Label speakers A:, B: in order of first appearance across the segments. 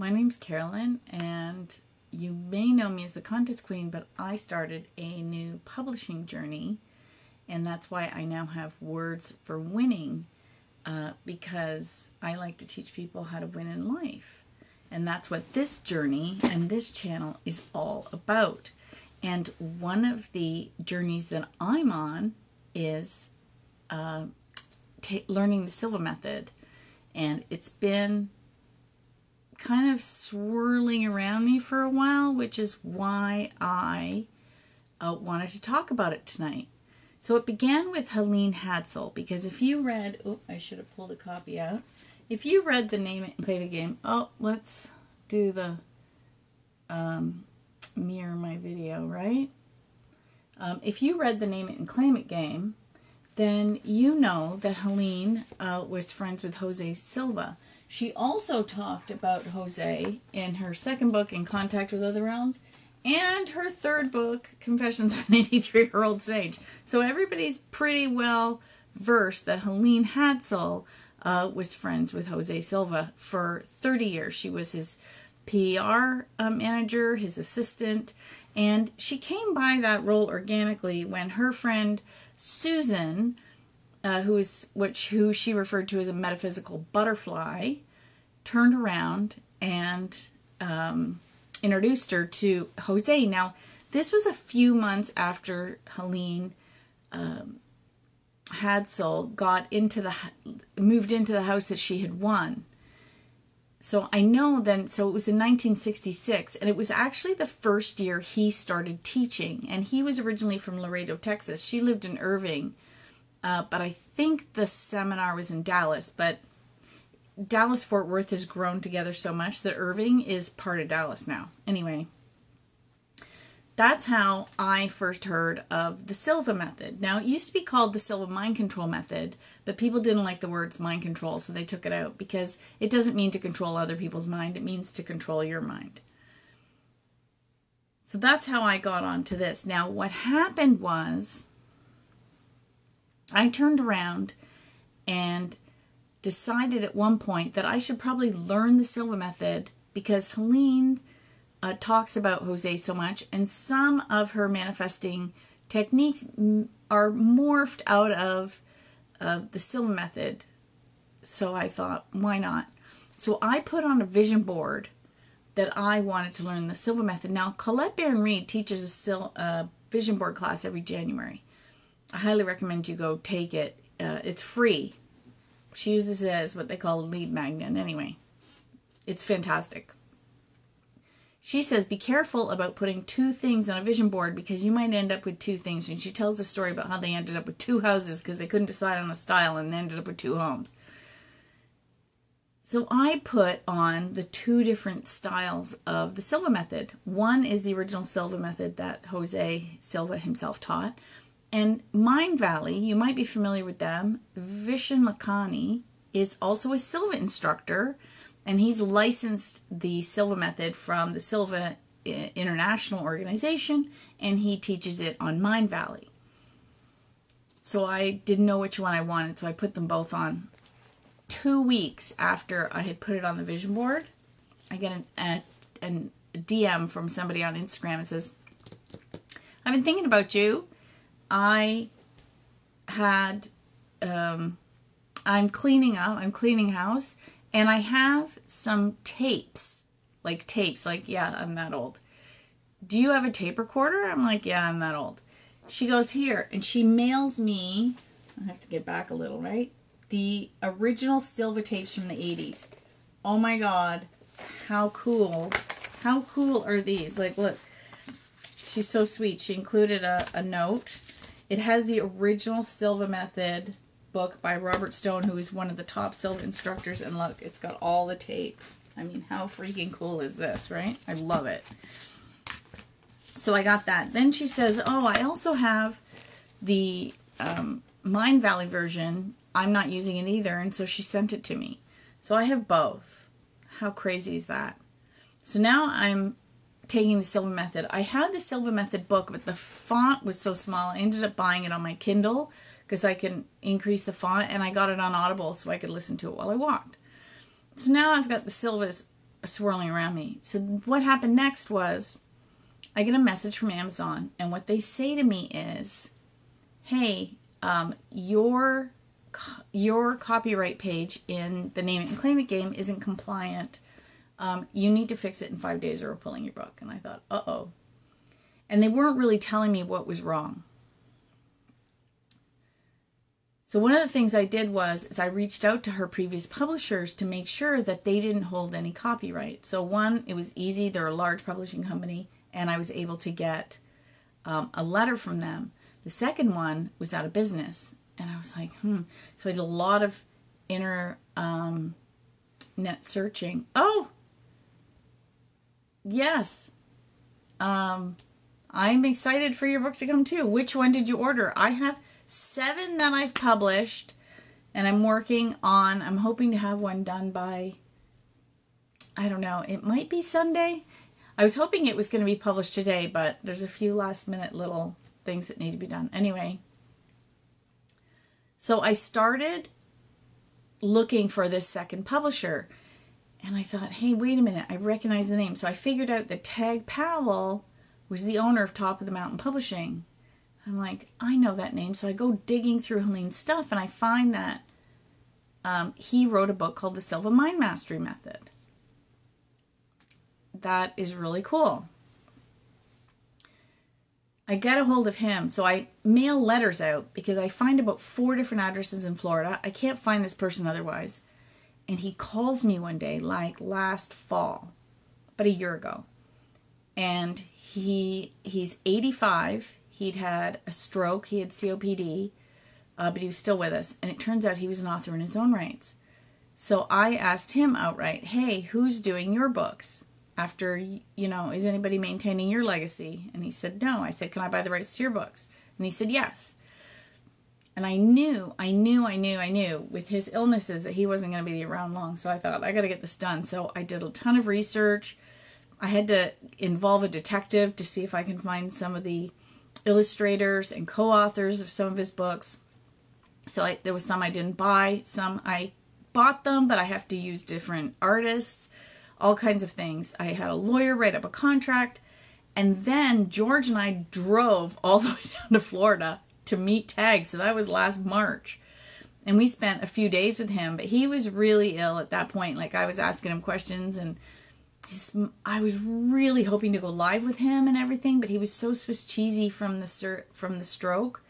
A: My name's Carolyn, and you may know me as the Contest Queen, but I started a new publishing journey, and that's why I now have Words for Winning, because I like to teach people how to win in life. And that's what this journey and this channel is all about. And one of the journeys that I'm on is learning the Silva Method. And it's been kind of swirling around me for a while, which is why I wanted to talk about it tonight. So it began with Helene Hadsell, because if you read, oh, I should have pulled a copy out. If you read the Name It and Claim It game, oh, let's do the mirror my video, right? If you read the Name It and Claim It game, then you know that Helene was friends with Jose Silva. She also talked about Jose in her second book, In Contact with Other Realms, and her third book, Confessions of an 83-Year-Old Sage. So everybody's pretty well versed that Helene Hadsell was friends with Jose Silva for 30 years. She was his PR manager, his assistant, and she came by that role organically when her friend Susan, who she referred to as a metaphysical butterfly, turned around and introduced her to Jose. Now, this was a few months after Helene Hadsell moved into the house that she had won. So I know then, so it was in 1966, and it was actually the first year he started teaching. And he was originally from Laredo, Texas. She lived in Irving, but I think the seminar was in Dallas. But Dallas-Fort Worth has grown together so much that Irving is part of Dallas now. Anyway, that's how I first heard of the Silva Method. Now, it used to be called the Silva Mind Control Method, but people didn't like the words mind control, so they took it out because it doesn't mean to control other people's mind. It means to control your mind. So that's how I got onto this. Now, what happened was I turned around and decided at one point that I should probably learn the Silva Method because Helene talks about Jose so much, and some of her manifesting techniques are morphed out of the Silva Method. So I thought, why not? So I put on a vision board that I wanted to learn the Silva Method. Now, Colette Baron-Reid teaches a vision board class every January. I highly recommend you go take it. It's free. She uses it as what they call a lead magnet. Anyway, it's fantastic. She says, be careful about putting two things on a vision board because you might end up with two things. And she tells a story about how they ended up with two houses because they couldn't decide on a style and they ended up with two homes. So I put on the two different styles of the Silva Method. One is the original Silva Method that Jose Silva himself taught. And Mind Valley, you might be familiar with them. Vishen Lakhani is also a Silva instructor, and he's licensed the Silva Method from the Silva International Organization, and he teaches it on Mind Valley. So I didn't know which one I wanted, so I put them both on. 2 weeks after I had put it on the vision board, I get a DM from somebody on Instagram and says, I've been thinking about you. I'm cleaning house, and I have some tapes, yeah, I'm that old. Do you have a tape recorder? I'm like, yeah, I'm that old. She goes, here, and she mails me, I have to get back a little, right? The original Silva tapes from the 80s. Oh my God, how cool are these? Like, look, she's so sweet. She included a note. It has the original Silva Method book by Robert Stone, who is one of the top Silva instructors. And look, it's got all the tapes. I mean, how freaking cool is this, right? I love it. So I got that. Then she says, oh, I also have the Mind Valley version. I'm not using it either. And so she sent it to me. So I have both. How crazy is that? So now I'm taking the Silva Method. I had the Silva Method book, but the font was so small. I ended up buying it on my Kindle because I can increase the font, and I got it on Audible so I could listen to it while I walked. So now I've got the Silva's swirling around me. So what happened next was I get a message from Amazon, and what they say to me is, hey, your copyright page in the Name It and Claim It game isn't compliant. You need to fix it in 5 days or we're pulling your book. And I thought, uh-oh. And they weren't really telling me what was wrong. So one of the things I did is I reached out to her previous publishers to make sure that they didn't hold any copyright. So one, it was easy. They're a large publishing company, and I was able to get a letter from them. The second one was out of business. And I was like, So I did a lot of net searching. Oh, yes. I'm excited for your book to come too. Which one did you order? I have 7 that I've published, and I'm hoping to have one done by, I don't know, it might be Sunday. I was hoping it was going to be published today, but there's a few last minute little things that need to be done. Anyway, so I started looking for this second publisher, and I thought, hey, wait a minute, I recognize the name. So I figured out that Tag Powell was the owner of Top of the Mountain Publishing. I'm like, I know that name. So I go digging through Helene's stuff, and I find that he wrote a book called The Silva Mind Mastery Method. That is really cool. I get a hold of him, so I mail letters out because I find about 4 different addresses in Florida. I can't find this person otherwise. And he calls me one day, like last fall, about a year ago. And he's 85. He'd had a stroke. He had COPD, but he was still with us. And it turns out he was an author in his own rights. So I asked him outright, hey, who's doing your books? After, is anybody maintaining your legacy? And he said, no. I said, can I buy the rights to your books? And he said, yes. And I knew with his illnesses that he wasn't going to be around long. So I thought, I got to get this done. So I did a ton of research. I had to involve a detective to see if I can find some of the illustrators and co-authors of some of his books. So there was some I didn't buy. Some I bought them, but I have to use different artists. All kinds of things. I had a lawyer write up a contract, and then George and I drove all the way down to Florida to meet Tag. So that was last March, and we spent a few days with him, but he was really ill at that point. Like, I was asking him questions, and I was really hoping to go live with him and everything, but he was so Swiss cheesy from the stroke.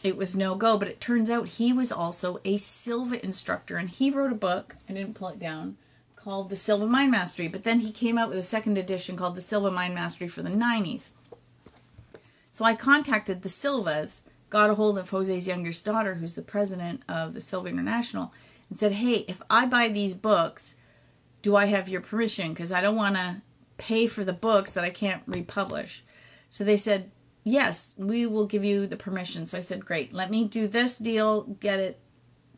A: It was no go, but it turns out he was also a Silva instructor, and he wrote a book, I didn't pull it down, called The Silva Mind Mastery, but then he came out with a second edition called The Silva Mind Mastery for the 90s. So I contacted the Silvas, got a hold of Jose's youngest daughter, who's the president of the Silva International, and said, hey, if I buy these books, do I have your permission? Because I don't want to pay for the books that I can't republish. So they said, yes, we will give you the permission. So I said, great, let me do this deal, get it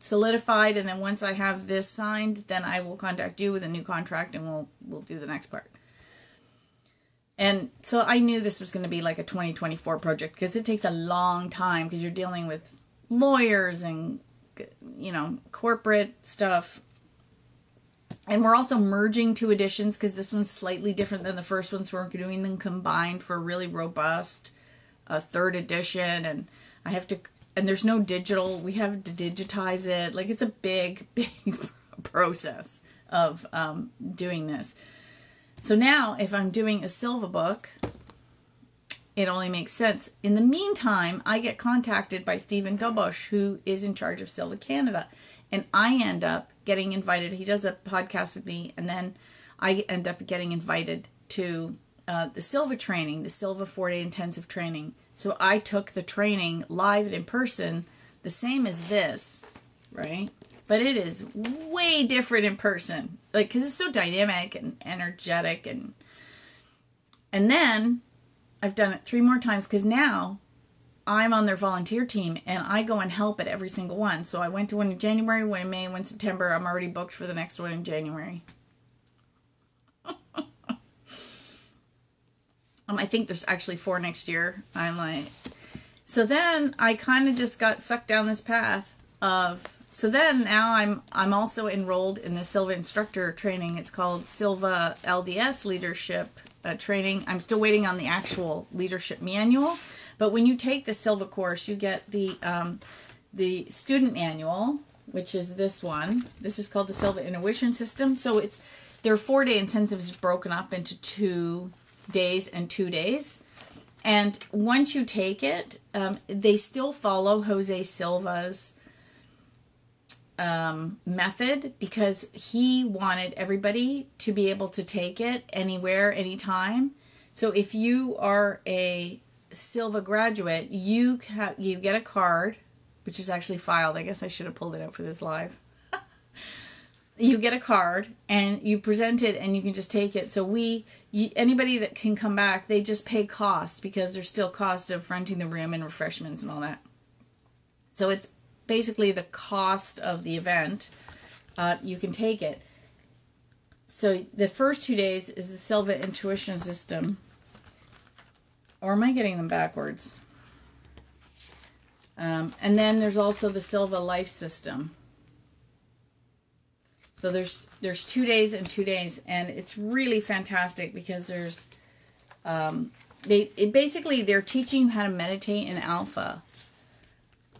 A: solidified, and then once I have this signed, then I will contact you with a new contract, and we'll do the next part. And so I knew this was going to be like a 2024 project, because it takes a long time, because you're dealing with lawyers and corporate stuff. And we're also merging 2 editions, because this one's slightly different than the first one, so we're doing them combined for a really robust 3rd edition. And I have to, and there's no digital, we have to digitize it. Like, it's a big process of doing this. So now, if I'm doing a Silva book, it only makes sense. In the meantime, I get contacted by Stephen Dobos, who is in charge of Silva Canada. And I end up getting invited. He does a podcast with me, and then I end up getting invited to the Silva training, the Silva 4-day intensive training. So I took the training live and in person, the same as this, right? But it is way different in person, like, because it's so dynamic and energetic, and then I've done it 3 more times, because now I'm on their volunteer team, and I go and help at every single one. So I went to one in January, one in May, one in September. I'm already booked for the next one in January. I think there's actually 4 next year. I'm like, so then I kind of just got sucked down this path of So then now I'm also enrolled in the Silva instructor training. It's called Silva LDS leadership training. I'm still waiting on the actual leadership manual, but when you take the Silva course, you get the student manual, which is this one. This is called the Silva Intuition System. So there are 4-day intensives broken up into 2 days and 2 days. And once you take it, they still follow Jose Silva's method, because he wanted everybody to be able to take it anywhere, anytime. So if you are a Silva graduate, you get a card, which is actually filed. I guess I should have pulled it out for this live. You get a card and you present it and you can just take it. So anybody that can come back, they just pay cost, because there's still cost of renting the room and refreshments and all that. So it's basically the cost of the event. You can take it. So the first 2 days is the Silva Intuition System. Or am I getting them backwards? And then there's also the Silva Life System. So there's 2 days and 2 days, and it's really fantastic, because there's basically they're teaching you how to meditate in alpha.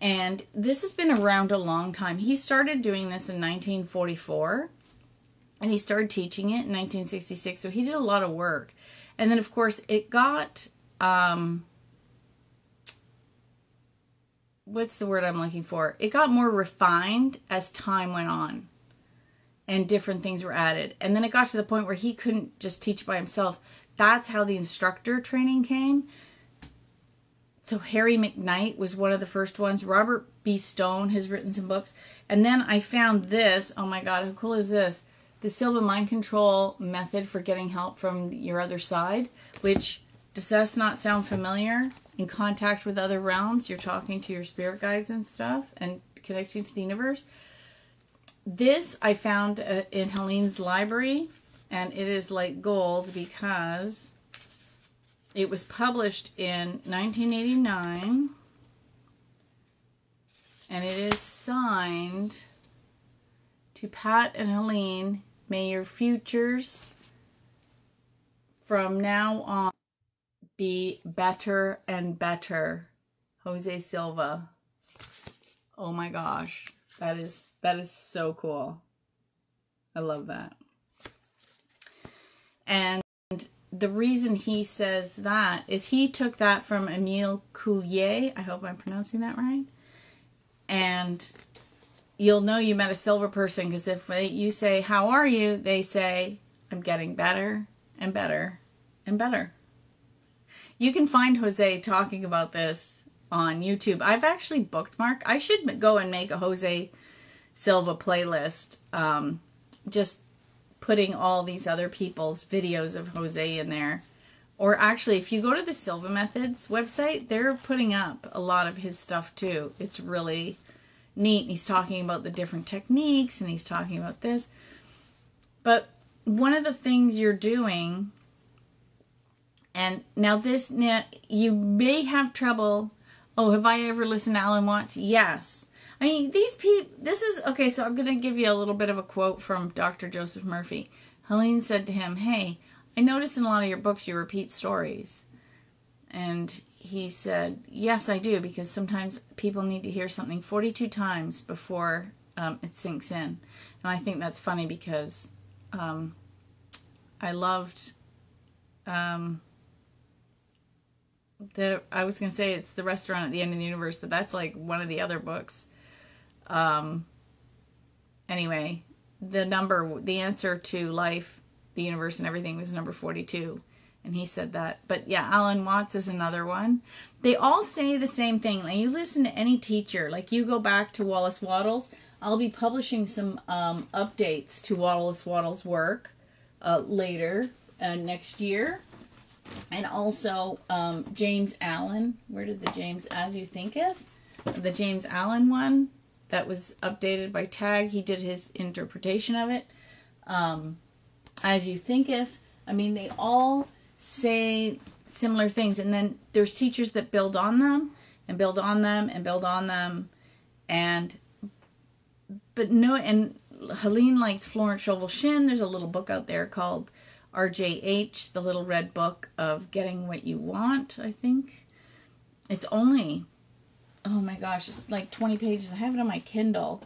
A: And this has been around a long time. He started doing this in 1944, and he started teaching it in 1966. So he did a lot of work. And then, of course, it got, what's the word I'm looking for? It got more refined as time went on, and different things were added. And then it got to the point where he couldn't just teach by himself. That's how the instructor training came. So Harry McKnight was one of the first ones. Robert B. Stone has written some books. And then I found this. Oh my God, how cool is this? The Silva Mind Control Method for Getting Help from Your Other Side, which, does that not sound familiar? In contact with other realms, you're talking to your spirit guides and stuff, and connecting to the universe. This I found in Helene's library, and it is like gold, because it was published in 1989, and it is signed to Pat and Helene. May your futures from now on be better and better. Jose Silva. Oh my gosh. That is so cool. I love that. And the reason he says that is he took that from Emile Coulier. I hope I'm pronouncing that right. And you'll know you met a Silva person, because if you say, how are you? They say, I'm getting better and better and better. You can find Jose talking about this on YouTube. I've actually bookmarked. I should go and make a Jose Silva playlist, just putting all these other people's videos of Jose in there. Or actually, if you go to the Silva Methods website, they're putting up a lot of his stuff too. It's really neat. And he's talking about the different techniques, and he's talking about this. But one of the things you're doing, and now you may have trouble. Oh, have I ever listened to Alan Watts? Yes. I mean, these people, this is, okay, so I'm going to give you a little bit of a quote from Dr. Joseph Murphy. Helene said to him, hey, I noticed in a lot of your books you repeat stories. And he said, yes, I do, because sometimes people need to hear something 42 times before it sinks in. And I think that's funny, because I loved I was going to say it's The Restaurant at the End of the Universe, but that's like one of the other books. Anyway, the answer to life, the universe, and everything was number 42. And he said that. But yeah, Alan Watts is another one. They all say the same thing. Like, you listen to any teacher, like you go back to Wallace Wattles. I'll be publishing some updates to Wallace Wattles' work later next year. And also James Allen. Where did the James As You Thinketh? The James Allen one that was updated by Tag. He did his interpretation of it. As You Thinketh. I mean, they all say similar things. And then there's teachers that build on them and build on them and build on them. And but no, and Helene likes Florence Scovel Shinn. There's a little book out there called RJH, the Little Red Book of Getting What You Want, I think. It's only, oh my gosh, it's like 20 pages. I have it on my Kindle.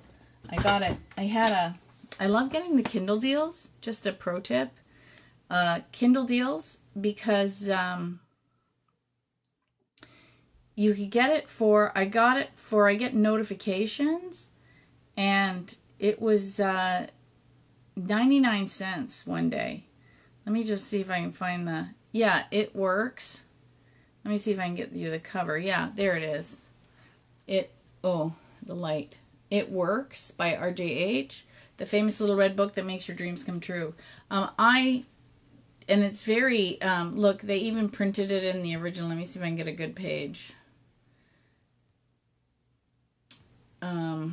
A: I got it. I love getting the Kindle deals. Just a pro tip. Kindle deals, because you could get it for, I get notifications, and it was 99 cents one day. Let me just see if I can find yeah, it works. Let me see if I can get you the cover. Yeah, there it is. Oh, the light. It Works by RJH, the famous little red book that makes your dreams come true. And it's very, look, they even printed it in the original. Let me see if I can get a good page. Oh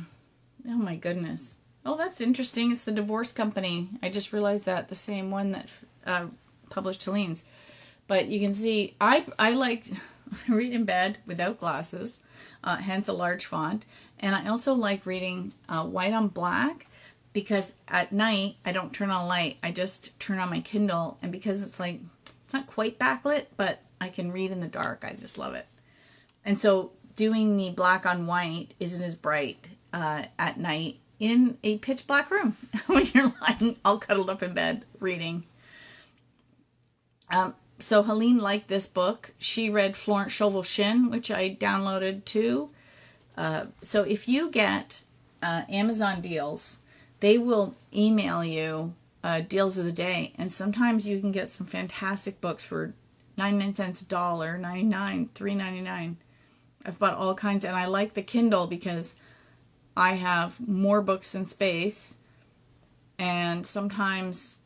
A: my goodness. Oh, that's interesting. It's the divorce company. I just realized that, the same one that published Helene's. But you can see, I liked read in bed without glasses, hence a large font. And I also like reading white on black, because at night I don't turn on a light. I just turn on my Kindle, and because it's like, it's not quite backlit, but I can read in the dark. I just love it. And so doing the black on white isn't as bright at night in a pitch black room when you're lying all cuddled up in bed reading. So Helene liked this book. She read Florence Scovel Shinn, which I downloaded too. So if you get Amazon deals, they will email you deals of the day. And sometimes you can get some fantastic books for 99 cents, $1.99, $3.99. I've bought all kinds, and I like the Kindle because I have more books than space, and sometimes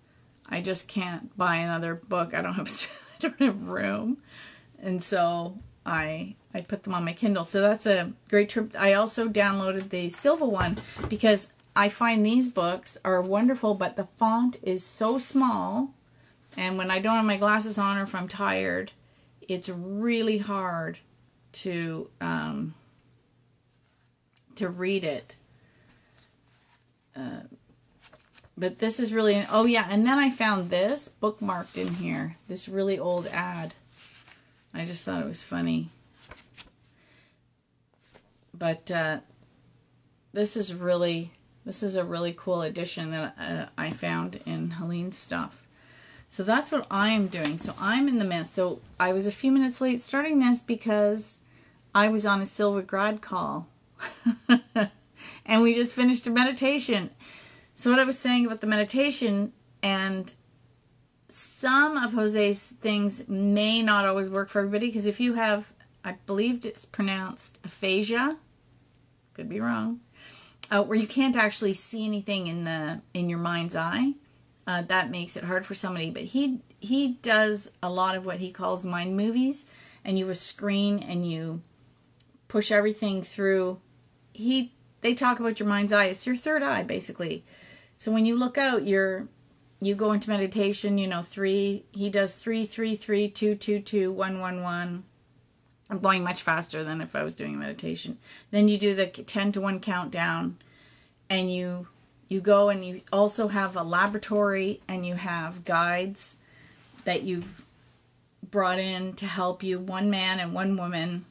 A: I just can't buy another book. I don't have room, and so I put them on my Kindle. So that's a great trip. I also downloaded the Silva one because I find these books are wonderful, but the font is so small, and when I don't have my glasses on, or if I'm tired, it's really hard to read it. But this is really, oh yeah, and then I found this bookmarked in here, this really old ad. I just thought it was funny. But this is a really cool edition that I found in Helene's stuff. So that's what I am doing. So I'm in the midst. So I was a few minutes late starting this because I was on a Silva grad call. And we just finished a meditation. So what I was saying about the meditation, and some of Jose's things may not always work for everybody, because if you have, I believe it's pronounced aphasia, could be wrong, where you can't actually see anything in your mind's eye, that makes it hard for somebody. But he does a lot of what he calls mind movies, and you have a screen and you push everything through. They talk about your mind's eye. It's your third eye, basically. So when you look out, you go into meditation, he does 3, 3, 3, 2, 2, 2, 1, 1, 1. I'm going much faster than if I was doing meditation. Then you do the 10 to 1 countdown, and you go, and you also have a laboratory, and you have guides that you've brought in to help you, one man and one woman,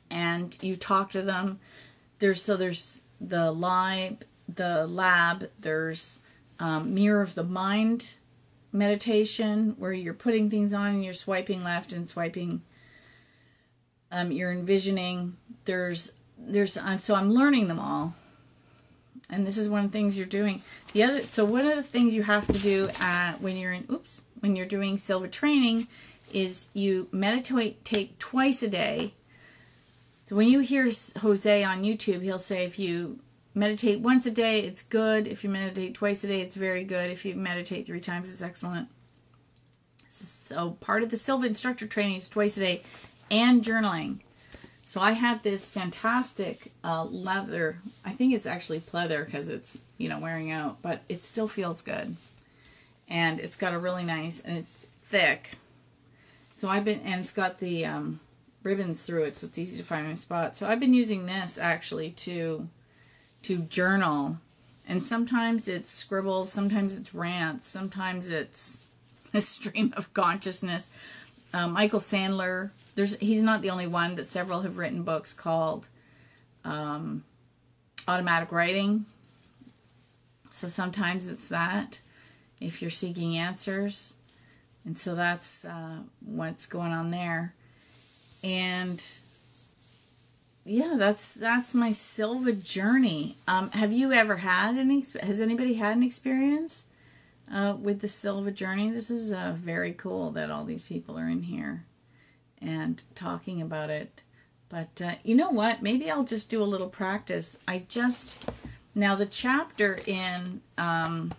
A: and you talk to them. There's the lab, there's mirror of the mind meditation, where you're putting things on and you're swiping left and swiping, you're envisioning. So I'm learning them all, and this is one of the things you're doing. So one of the things you have to do when you're doing Silva training is you take twice a day. So when you hear Jose on YouTube, he'll say if you meditate once a day, it's good. If you meditate twice a day, it's very good. If you meditate 3 times, it's excellent. So part of the Silva instructor training is twice a day, and journaling. So I have this fantastic leather. I think it's actually pleather because it's wearing out, but it still feels good, and it's got a really nice, and it's thick. So and it's got the ribbons through it, so it's easy to find my spot. So I've been using this actually to to journal. And sometimes it's scribbles, sometimes it's rants, sometimes it's a stream of consciousness. Michael Sandler, he's not the only one, but several have written books called automatic writing. So sometimes it's that, if you're seeking answers. And so that's what's going on there. And yeah, that's my Silva journey. Have you ever had has anybody had an experience with the Silva journey? This is very cool that all these people are in here and talking about it. But you know what? Maybe I'll just do a little practice. Now the chapter in the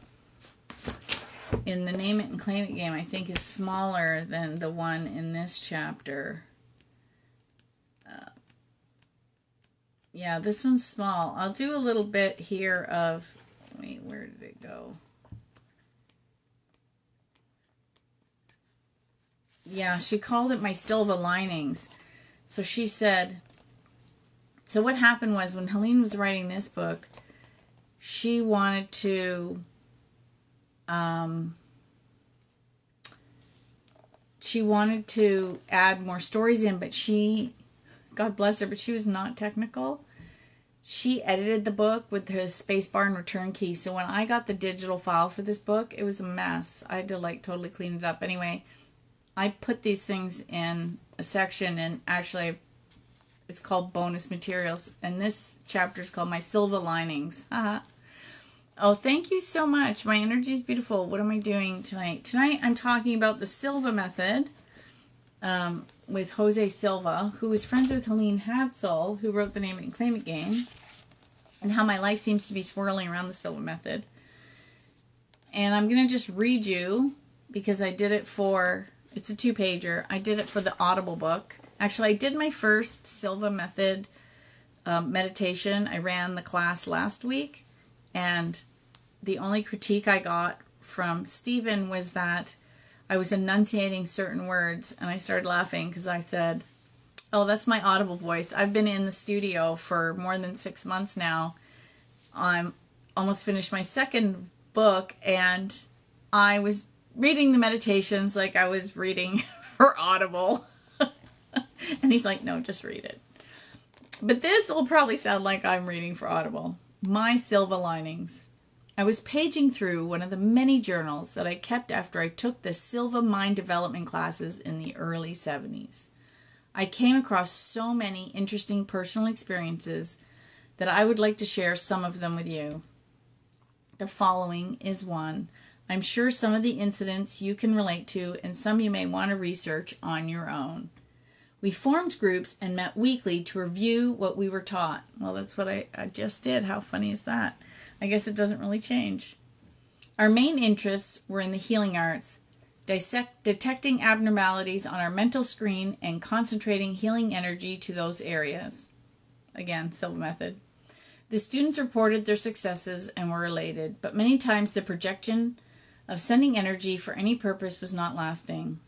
A: Name It and Claim It game, I think, is smaller than the one in this chapter. Yeah, this one's small. I'll do a little bit here of, wait, where did it go? Yeah, she called it my Silva linings. So she said, so what happened was when Helene was writing this book, she wanted to, add more stories in, but God bless her, but she was not technical. She edited the book with her spacebar and return key. So when I got the digital file for this book, it was a mess. I had to totally clean it up. Anyway, I put these things in a section, and actually it's called bonus materials. And this chapter is called my Silva linings. Oh, thank you so much. My energy is beautiful. What am I doing tonight? Tonight I'm talking about the Silva Method. With Jose Silva, who is friends with Helene Hadsell, who wrote the Name It and Claim It game, and how my life seems to be swirling around the Silva Method. And I'm going to just read you, because I did it it's a 2-pager. I did it for the Audible book. Actually, I did my first Silva Method meditation. I ran the class last week, and the only critique I got from Stephen was that I was enunciating certain words, and I started laughing because I said, oh, that's my Audible voice. I've been in the studio for more than 6 months now. I'm almost finished my second book, and I was reading the meditations like I was reading for Audible. And he's like, no, just read it. But this will probably sound like I'm reading for Audible. My Silva linings. I was paging through one of the many journals that I kept after I took the Silva mind development classes in the early 70s. I came across so many interesting personal experiences that I would like to share some of them with you. The following is one. I'm sure some of the incidents you can relate to, and some you may want to research on your own. We formed groups and met weekly to review what we were taught. Well, that's what I just did. How funny is that? I guess it doesn't really change. Our main interests were in the healing arts, detecting abnormalities on our mental screen and concentrating healing energy to those areas. Again, Silva Method. The students reported their successes and were elated, but many times the projection of sending energy for any purpose was not lasting.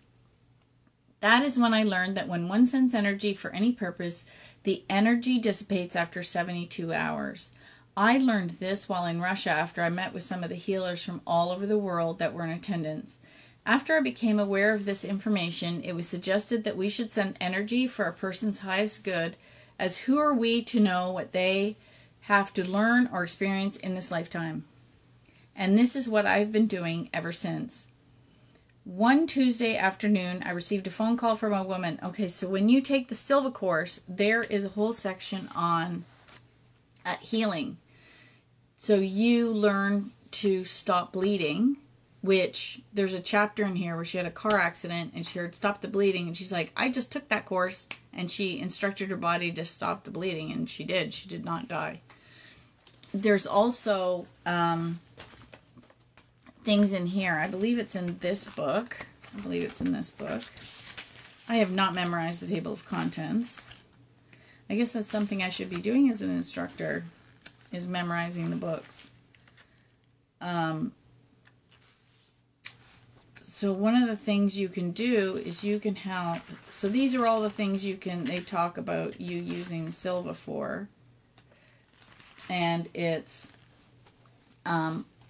A: That is when I learned that when one sends energy for any purpose, the energy dissipates after 72 hours. I learned this while in Russia after I met with some of the healers from all over the world that were in attendance. After I became aware of this information, it was suggested that we should send energy for a person's highest good, as who are we to know what they have to learn or experience in this lifetime? And this is what I've been doing ever since. One Tuesday afternoon, I received a phone call from a woman. Okay, so when you take the Silva course, there is a whole section on healing. So you learn to stop bleeding, which there's a chapter in here where she had a car accident and she heard stop the bleeding, and she's like, I just took that course, and she instructed her body to stop the bleeding, and she did. She did not die. There's also things in here. I believe it's in this book. I have not memorized the table of contents. I guess that's something I should be doing as an instructor, is memorizing the books. So one of the things you can do is you can help. So these are all the things they talk about you using Silva for. And it's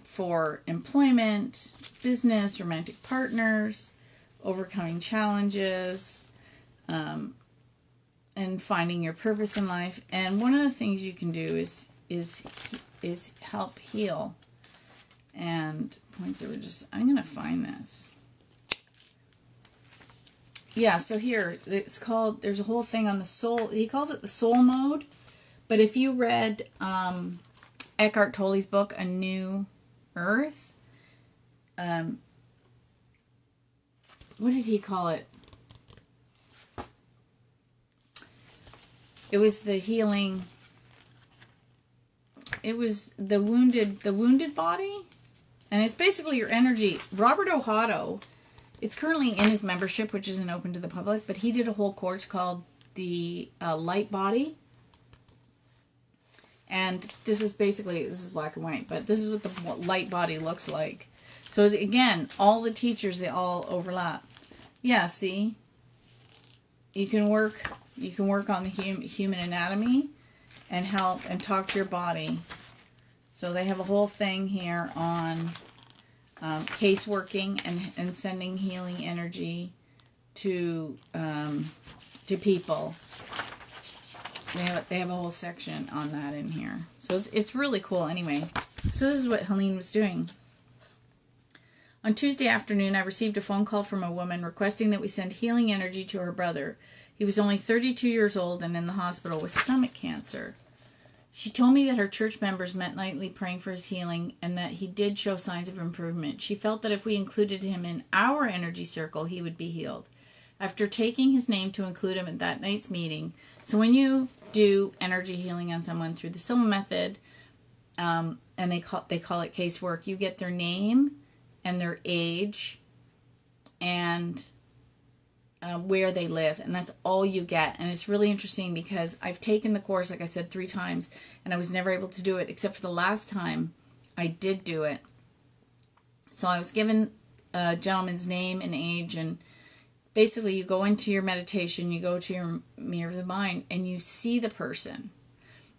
A: for employment, business, romantic partners, overcoming challenges, and finding your purpose in life. And one of the things you can do is help heal. And points that were just, I'm going to find this. Yeah, so here, it's called, there's a whole thing on the soul. He calls it the soul mode. But if you read Eckhart Tolle's book, A New Earth, what did he call it? It was the healing, it was the wounded body. And it's basically your energy. Robert Ohotto, it's currently in his membership, which isn't open to the public, but he did a whole course called the Light Body. And this is basically, this is black and white, but this is what the light body looks like. So again, all the teachers, they all overlap. Yeah, see? You can work on the human anatomy and help and talk to your body. So they have a whole thing here on case working and sending healing energy to people. They have a whole section on that in here. So it's really cool anyway. So this is what Helene was doing. On Tuesday afternoon, I received a phone call from a woman requesting that we send healing energy to her brother. He was only 32 years old and in the hospital with stomach cancer. She told me that her church members met nightly praying for his healing and that he did show signs of improvement. She felt that if we included him in our energy circle, he would be healed. After taking his name to include him at that night's meeting, so when you do energy healing on someone through the Silva Method, and they call it casework, you get their name and their age and where they live, and that's all you get. And it's really interesting because I've taken the course, like I said, 3 times, and I was never able to do it except for the last time I did do it. So I was given a gentleman's name and age, and basically you go into your meditation, you go to your mirror of the mind, and you see the person,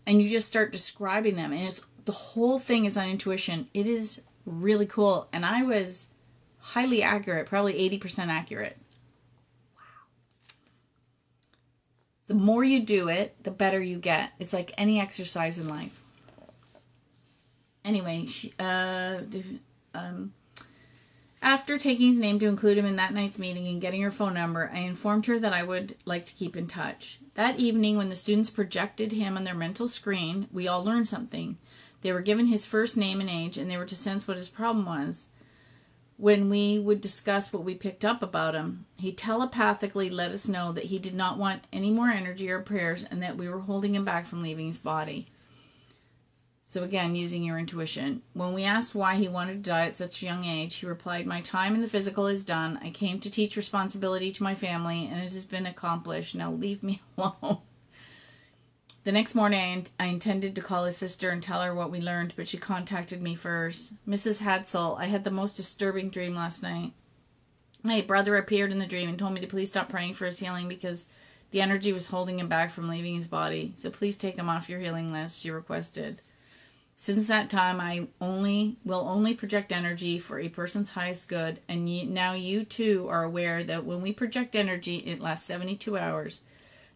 A: and you just start describing them, and it's the whole thing is on intuition. It is really cool, and I was highly accurate, probably 80% accurate. The more you do it, the better you get. It's like any exercise in life. Anyway, after taking his name to include him in that night's meeting and getting her phone number, I informed her that I would like to keep in touch. That evening, when the students projected him on their mental screen, we all learned something. They were given his first name and age, and they were to sense what his problem was. When we would discuss what we picked up about him, he telepathically let us know that he did not want any more energy or prayers and that we were holding him back from leaving his body. So again, using your intuition. When we asked why he wanted to die at such a young age, he replied, "My time in the physical is done. I came to teach responsibility to my family, and it has been accomplished. Now leave me alone." The next morning, I intended to call his sister and tell her what we learned, but she contacted me first. "Mrs. Hadsell, I had the most disturbing dream last night. My brother appeared in the dream and told me to please stop praying for his healing because the energy was holding him back from leaving his body. So please take him off your healing list," she requested. Since that time, I will only project energy for a person's highest good, and now you too are aware that when we project energy, it lasts 72 hours.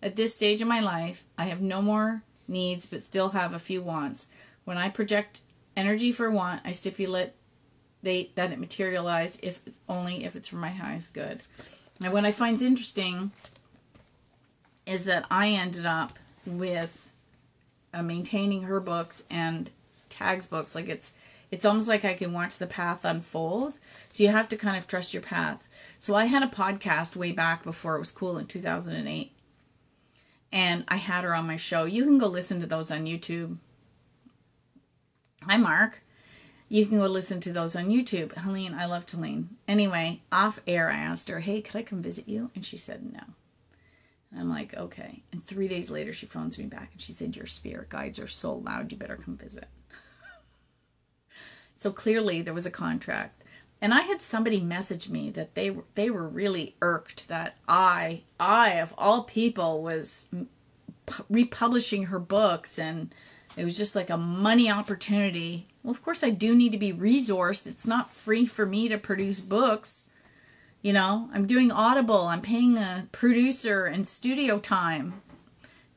A: At this stage of my life, I have no more needs but still have a few wants. When I project energy for want, I stipulate that it materialize only if it's for my highest good. Now, what I find interesting is that I ended up with maintaining her books and Tag's books. Like it's almost like I can watch the path unfold. So you have to kind of trust your path. So I had a podcast way back before it was cool in 2008. And I had her on my show. You can go listen to those on YouTube. Hi, Mark. You can go listen to those on YouTube. Helene, I loved Helene. Anyway, off air, I asked her, "Hey, could I come visit you?" And she said no. And I'm like, okay. And 3 days later, she phones me back and she said, "Your spirit guides are so loud, you better come visit." So clearly there was a contract. And I had somebody message me that they were really irked that I of all people was republishing her books and It was just like a money opportunity. Well, of course I do need to be resourced. It's not free for me to produce books. You know, I'm doing Audible. I'm paying a producer and studio time,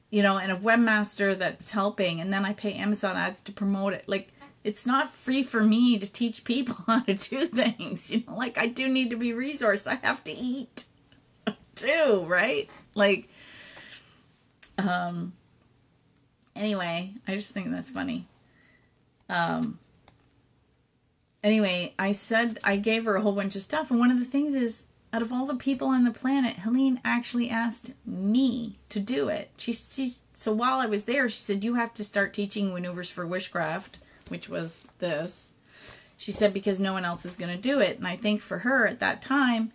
A: you know, and a webmaster that's helping. And then I pay Amazon ads to promote it. Like, it's not free for me to teach people how to do things. You know, like, I do need to be resourced. I have to eat too, right? Like, anyway, I just think that's funny. Anyway, I gave her a whole bunch of stuff. And one of the things is, out of all the people on the planet, Helene actually asked me to do it. So while I was there, she said, you have to start teaching maneuvers for witchcraft, which was this. She said, because no one else is going to do it. And I think for her at that time,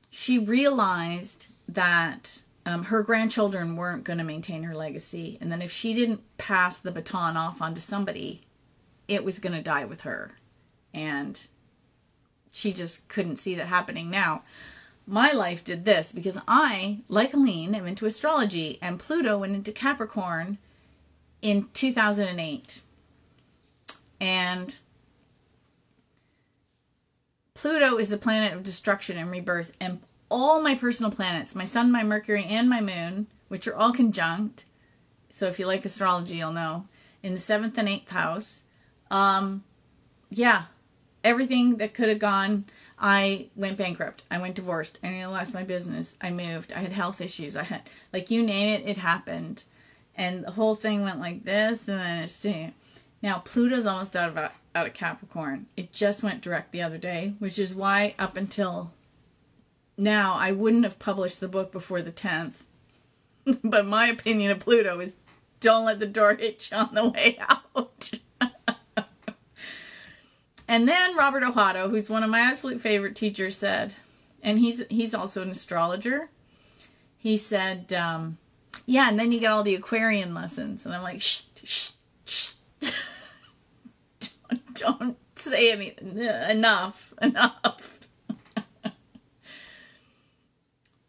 A: she realized that her grandchildren weren't going to maintain her legacy. And then if she didn't pass the baton off onto somebody, it was going to die with her. And she just couldn't see that happening. Now, my life did this because I, like Helene, am into astrology, and Pluto went into Capricorn in 2008. And Pluto is the planet of destruction and rebirth, and all my personal planets, my sun, my Mercury, and my moon, which are all conjunct, so if you like astrology, you'll know, in the 7th and 8th house, yeah, everything that could have gone, I went bankrupt, I went divorced, I lost my business, I moved, I had health issues, I had, like, you name it, it happened, and the whole thing went like this, and then it's, now Pluto's almost out of Capricorn. It just went direct the other day, which is why up until now I wouldn't have published the book before the 10th. But my opinion of Pluto is don't let the door hit you on the way out. And then Robert Ohado, who's one of my absolute favorite teachers, said, and he's also an astrologer, he said, yeah, and then you get all the Aquarian lessons. And I'm like, shh, shh, shh. Don't say anything. Enough.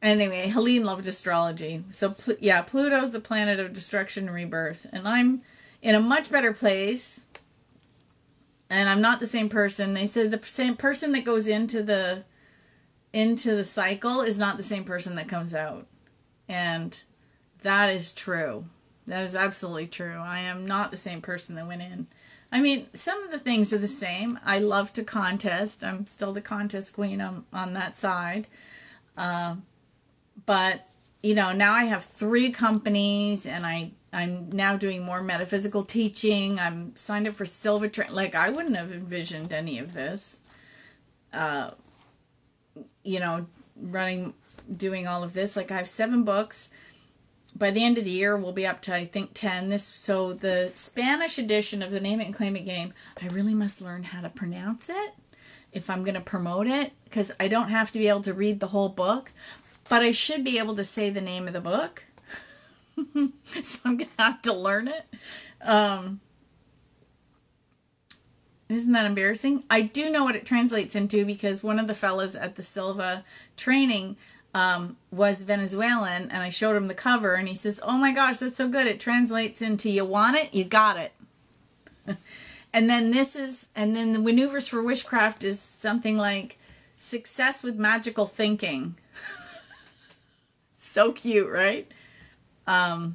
A: Anyway, Helene loved astrology. So, yeah, Pluto's the planet of destruction and rebirth. And I'm in a much better place. And I'm not the same person. They said the same person that goes into the cycle is not the same person that comes out. And that is true. That is absolutely true. I am not the same person that went in. I mean, some of the things are the same. I love to contest. I'm still the contest queen on that side. But, you know, now I have 3 companies, and I'm now doing more metaphysical teaching. I'm signed up for Silva. Like, I wouldn't have envisioned any of this. You know, doing all of this. Like, I have 7 books. By the end of the year, we'll be up to, I think, 10. So the Spanish edition of the Name It and Claim It game, I really must learn how to pronounce it if I'm going to promote it, because I don't have to be able to read the whole book, but I should be able to say the name of the book. So I'm going to have to learn it. Isn't that embarrassing? I do know what it translates into, because one of the fellas at the Silva training was Venezuelan, and I showed him the cover, and he says, oh my gosh, that's so good. It translates into, you want it, you got it. And then the maneuvers for witchcraft is something like success with magical thinking. So cute, right? Hello,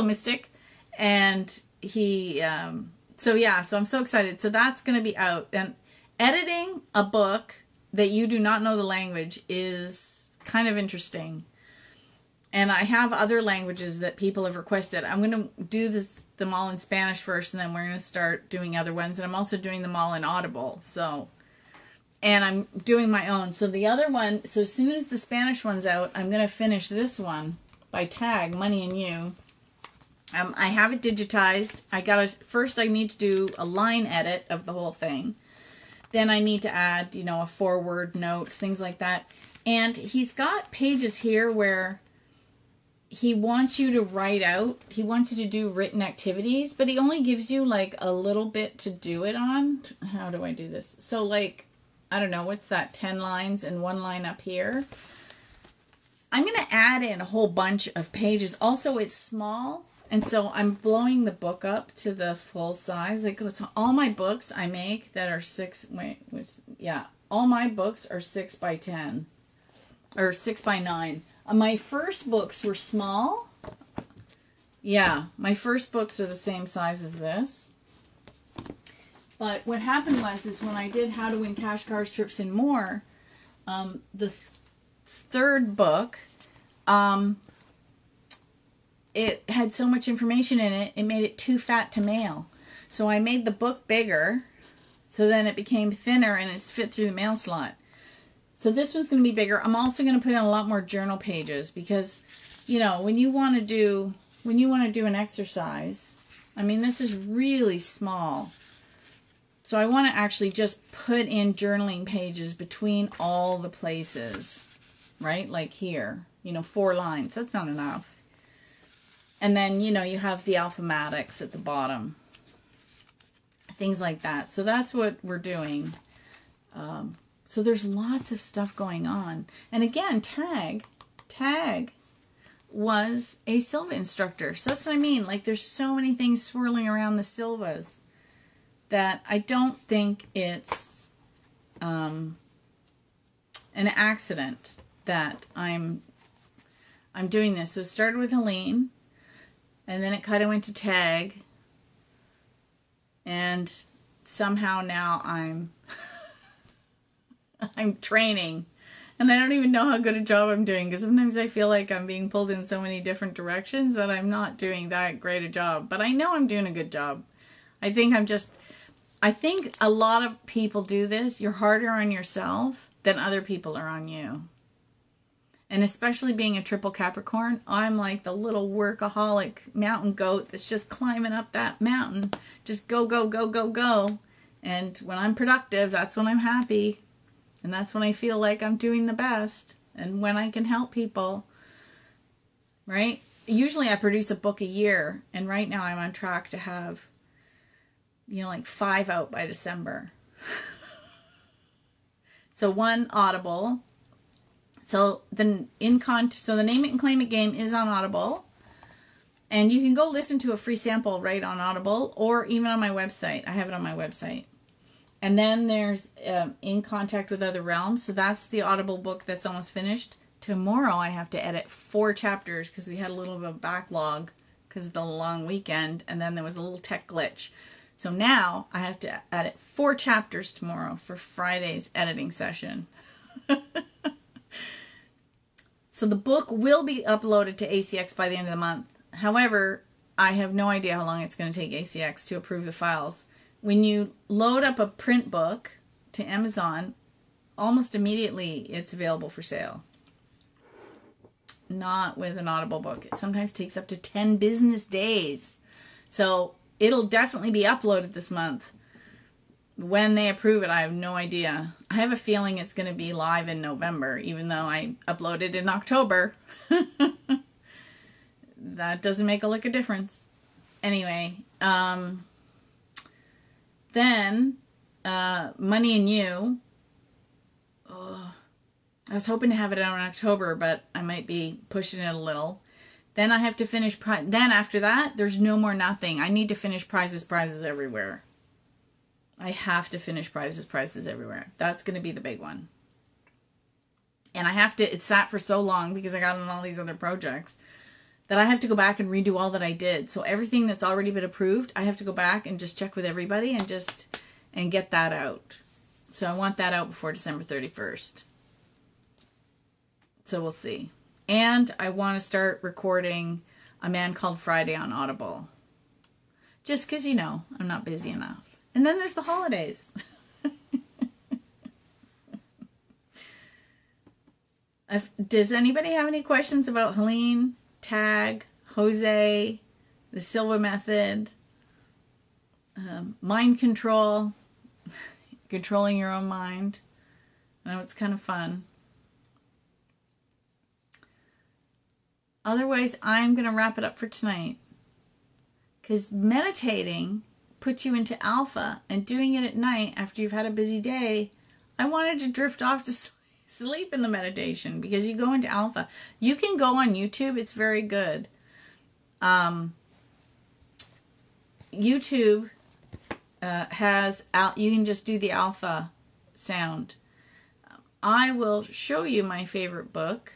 A: Mystic. And he, so I'm so excited. So that's going to be out. And editing a book that you do not know the language is kind of interesting. And I have other languages that people have requested. I'm going to do them all in Spanish first, and then we're going to start doing other ones. And I'm also doing them all in Audible. So, and I'm doing my own. So the other one, so as soon as the Spanish one's out, I'm going to finish this one by Tag, Money and You. I have it digitized. First I need to do a line edit of the whole thing. Then I need to add, a forward, notes, things like that. And he's got pages here where he wants you to write out. He wants you to do written activities, but he only gives you like a little bit to do it on. How do I do this? So like, I don't know, what's that? 10 lines and 1 line up here. I'm going to add in a whole bunch of pages. Also, it's small. And so I'm blowing the book up to the full size. Like, so all my books I make that are all my books are 6 by 10 or 6 by 9. My first books were small. Yeah, my first books are the same size as this. But what happened is when I did How to Win Cash, Cars, Trips, and More, the third book, it had so much information in it, it made it too fat to mail. So I made the book bigger, so then it became thinner and it's fit through the mail slot. So this one's going to be bigger. I'm also going to put in a lot more journal pages because, you know, when you want to do an exercise, I mean, this is really small. So I want to actually just put in journaling pages between all the places, right? Like here, 4 lines. That's not enough. And then, you have the alphamatics at the bottom. Things like that. So that's what we're doing. So there's lots of stuff going on. And again, Tag was a Silva instructor. So that's what I mean. Like, there's so many things swirling around the Silvas that I don't think it's an accident that I'm doing this. So it started with Helene, and then it kind of went to Tag, and somehow now I'm training, and I don't even know how good a job I'm doing, because sometimes I feel like I'm being pulled in so many different directions that I'm not doing that great a job. But I know I'm doing a good job. I think a lot of people do this. You're harder on yourself than other people are on you. And especially being a triple Capricorn, I'm like the little workaholic mountain goat that's just climbing up that mountain. Just go, go, go, go, go. And when I'm productive, that's when I'm happy. And that's when I feel like I'm doing the best. And when I can help people, right? Usually I produce a book a year. And right now I'm on track to have, like 5 out by December. So 1 Audible. So the Name It and Claim It game is on Audible. And you can go listen to a free sample right on Audible or even on my website. I have it on my website. And then there's In Contact with Other Realms. So that's the Audible book that's almost finished. Tomorrow I have to edit 4 chapters because we had a little bit of a backlog because of the long weekend. And then there was a little tech glitch. So now I have to edit 4 chapters tomorrow for Friday's editing session. So the book will be uploaded to ACX by the end of the month. However, I have no idea how long it's going to take ACX to approve the files. When you load up a print book to Amazon, almost immediately it's available for sale. Not with an Audible book. It sometimes takes up to 10 business days. So it'll definitely be uploaded this month. When they approve it, I have no idea. I have a feeling it's going to be live in November, even though I uploaded in October. That doesn't make a lick of difference. Anyway, then Money and You. I was hoping to have it out in October, but I might be pushing it a little. Then I have to finish. Then after that, there's no more nothing. I need to finish Prizes Everywhere. I have to finish Prizes Everywhere. That's going to be the big one. And I have to, it sat for so long because I got on all these other projects that I have to go back and redo all that I did. So everything that's already been approved, I have to go back and just check with everybody and get that out. So I want that out before December 31st. So we'll see. And I want to start recording A Man Called Friday on Audible. Just because, I'm not busy enough. And then there's the holidays. Does anybody have any questions about Helene, Tag, Jose, the Silva Method, mind control, controlling your own mind? I know it's kind of fun. Otherwise, I'm going to wrap it up for tonight. Because meditating puts you into alpha, and doing it at night after you've had a busy day, I wanted to drift off to sleep in the meditation because you go into alpha. You can go on YouTube. It's very good. YouTube has, you can just do the alpha sound. I will show you my favorite book.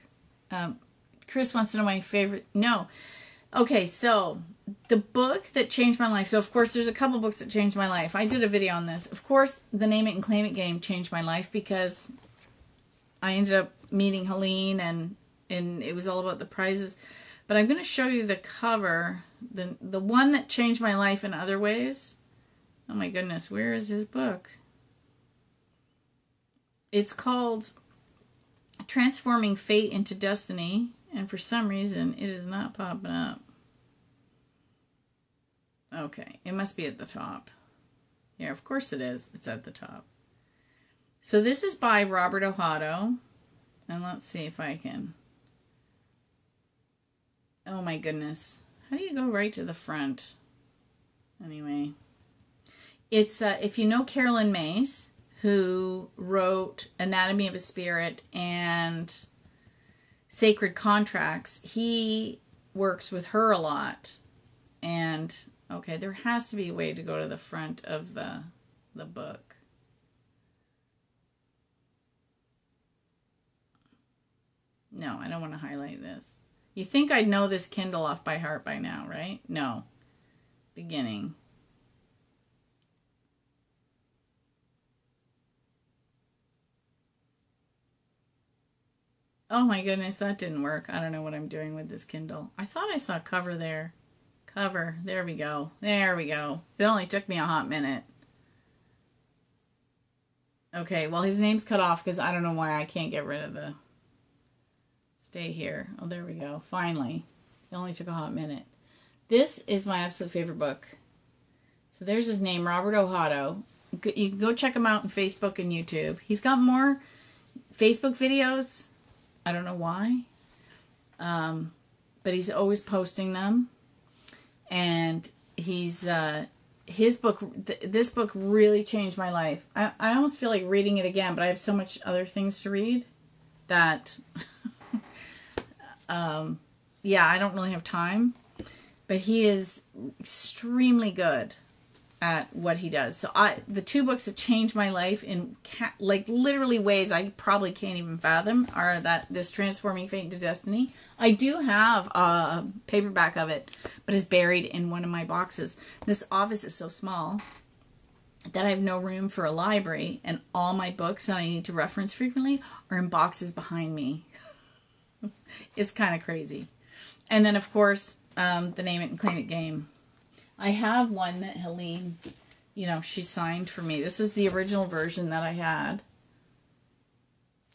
A: Chris wants to know my favorite. No. Okay, so the book that changed my life. So, of course, there's a couple books that changed my life. I did a video on this. Of course, the Name It and Claim It game changed my life because I ended up meeting Helene and it was all about the prizes. But I'm going to show you the cover. The one that changed my life in other ways. Oh my goodness, where is his book? It's called Transforming Fate into Destiny. And for some reason, it is not popping up. Okay, it must be at the top. Yeah, of course it is. It's at the top. So this is by Robert Ohotto. And let's see if I can... Oh my goodness. How do you go right to the front? Anyway. It's, if you know Carolyn Mace, who wrote Anatomy of a Spirit and Sacred Contracts, he works with her a lot. And, okay, there has to be a way to go to the front of the book. No, I don't want to highlight this. You think I'd know this Kindle off by heart by now, right? No. Beginning. Oh my goodness, that didn't work. I don't know what I'm doing with this Kindle. I thought I saw cover there. Cover. There we go. There we go. It only took me a hot minute. Okay, well his name's cut off because I don't know why I can't get rid of the... Stay here. Oh, there we go. Finally. It only took a hot minute. This is my absolute favorite book. So there's his name, Robert Ohotto. You can go check him out on Facebook and YouTube. He's got more Facebook videos. I don't know why. But he's always posting them. And he's... his book, this book really changed my life. I almost feel like reading it again, but I have so much other things to read that... yeah, I don't really have time, but he is extremely good at what he does. So the two books that changed my life in like literally ways I probably can't even fathom are this Transforming Fate into Destiny. I do have a paperback of it, but it's buried in one of my boxes. This office is so small that I have no room for a library, and all my books that I need to reference frequently are in boxes behind me. It's kind of crazy. And then, of course, the Name It and Claim It game. I have one that Helene, she signed for me. This is the original version that I had.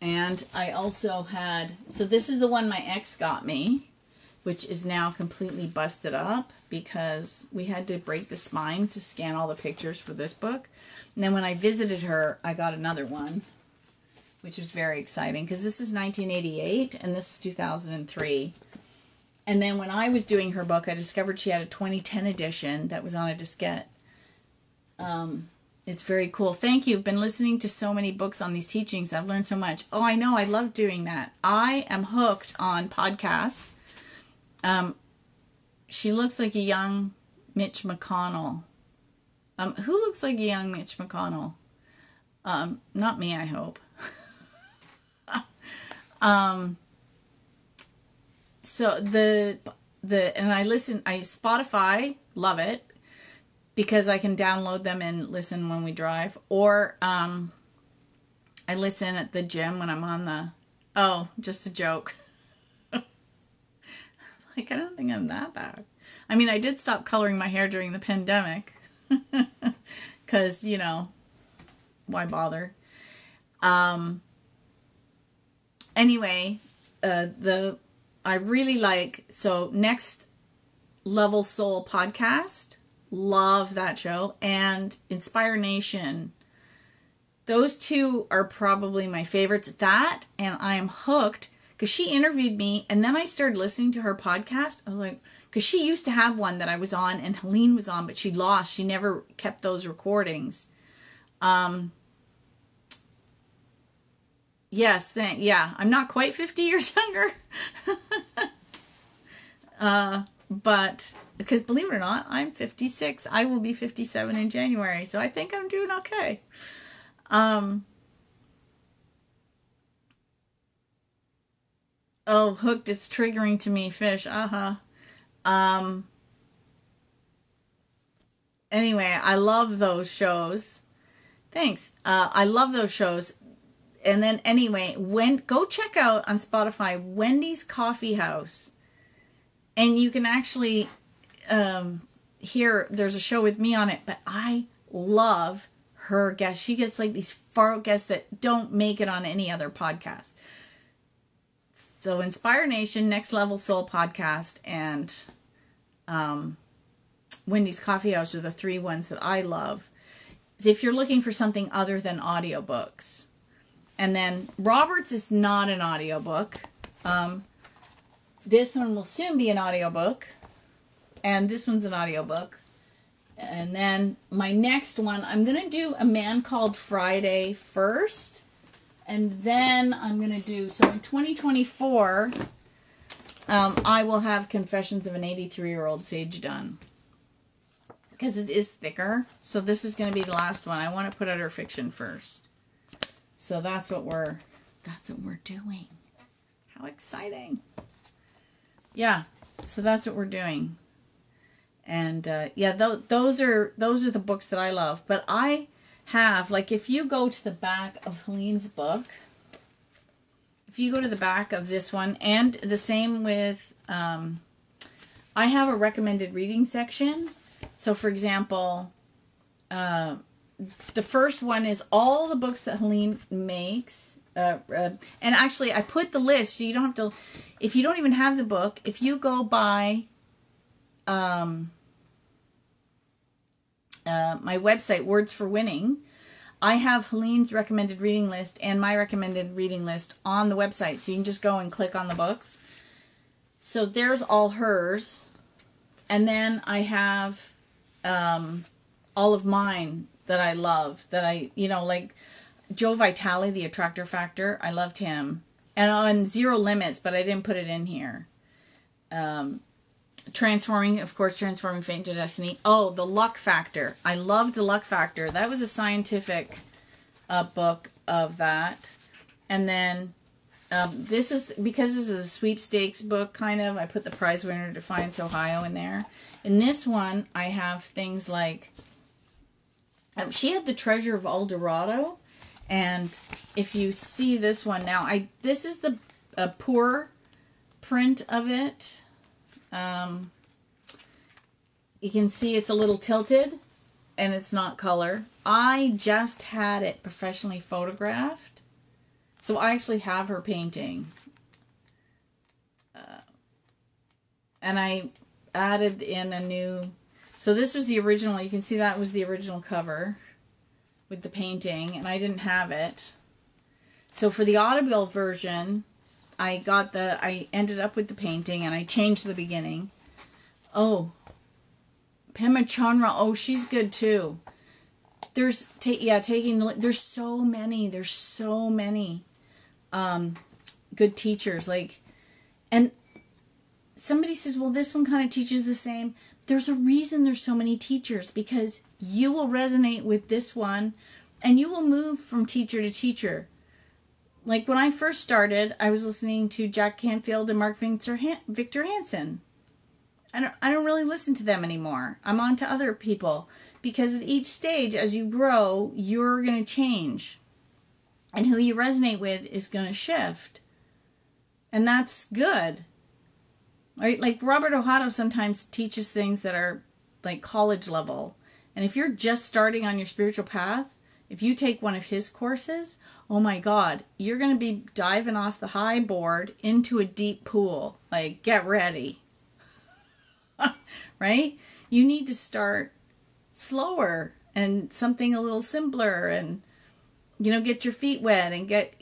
A: And I also had... So this is the one my ex got me, which is now completely busted up because we had to break the spine to scan all the pictures for this book. And then when I visited her, I got another one, which was very exciting because this is 1988 and this is 2003. And then when I was doing her book, I discovered she had a 2010 edition that was on a diskette. It's very cool. Thank you. I've been listening to so many books on these teachings. I've learned so much. Oh, I know. I love doing that. I am hooked on podcasts. She looks like a young Mitch McConnell. Who looks like a young Mitch McConnell? Not me, I hope. So and I Spotify, love it, because I can download them and listen when we drive, or, I listen at the gym when I'm on just a joke. Like, I don't think I'm that bad. I mean, I did stop coloring my hair during the pandemic, because, why bother? Anyway, I really like, so Next Level Soul podcast, love that show, and Inspire Nation. Those two are probably my favorites. That, and I am hooked, because she interviewed me, and then I started listening to her podcast. I was like, because she used to have one that I was on, and Helene was on, but she lost. She never kept those recordings. Yes, I'm not quite 50 years younger. But because believe it or not, I'm 56. I will be 57 in January. So I think I'm doing okay. Oh, Hooked, it's triggering to me, fish. Anyway, I love those shows. Thanks. I love those shows. And then anyway, go check out on Spotify Wendy's Coffee House. And you can actually hear, there's a show with me on it, but I love her guests. She gets like these far out guests that don't make it on any other podcast. So Inspire Nation, Next Level Soul podcast, and Wendy's Coffee House are the three ones that I love. If you're looking for something other than audiobooks. And then Robert's is not an audiobook. This one will soon be an audiobook. And this one's an audiobook. And then my next one, I'm going to do A Man Called Friday first. And then I'm going to do, so in 2024, I will have Confessions of an 83-Year-Old Sage done. Because it is thicker. So this is going to be the last one. I want to put out her fiction first. So that's what we're doing. How exciting. Yeah, so that's what we're doing. And yeah, those are the books that I love. But I have, like, if you go to the back of Helene's book, if you go to the back of this one, and the same with, I have a recommended reading section. So, for example, the first one is all the books that Helene makes. And actually, I put the list, so you don't have to, if you don't even have the book, if you go by my website, Words for Winning, I have Helene's recommended reading list and my recommended reading list on the website. So you can just go and click on the books. So there's all hers. And then I have all of mine that I love, that I, like Joe Vitale, The Attractor Factor. I loved him. And on Zero Limits, but I didn't put it in here. Transforming Fate to Destiny. Oh, The Luck Factor. I loved The Luck Factor. That was a scientific book of that. And then this is a sweepstakes book, kind of. I put the prize winner, Defiance, Ohio in there. In this one, I have things like, she had The Treasure of El Dorado. And if you see this one now, this is the poor print of it. You can see it's a little tilted and it's not color. I just had it professionally photographed. So I actually have her painting. And I added in a new, so this was the original, you can see that was the original cover with the painting, and I didn't have it. So for the Audible version, I ended up with the painting, and I changed the beginning. Oh, Pema Chandra. Oh, she's good too. There's there's so many good teachers, like, and somebody says, well, this one kind of teaches the same. There's a reason there's so many teachers, because you will resonate with this one and you will move from teacher to teacher. Like when I first started, I was listening to Jack Canfield and Mark Victor Hansen. I don't really listen to them anymore. I'm on to other people, because at each stage, as you grow, you're going to change. And who you resonate with is going to shift. And that's good. Right? Like Robert Ohado sometimes teaches things that are like college level. And if you're just starting on your spiritual path, if you take one of his courses, oh my God, you're going to be diving off the high board into a deep pool. Like, get ready. Right? You need to start slower and something a little simpler, and, get your feet wet and get,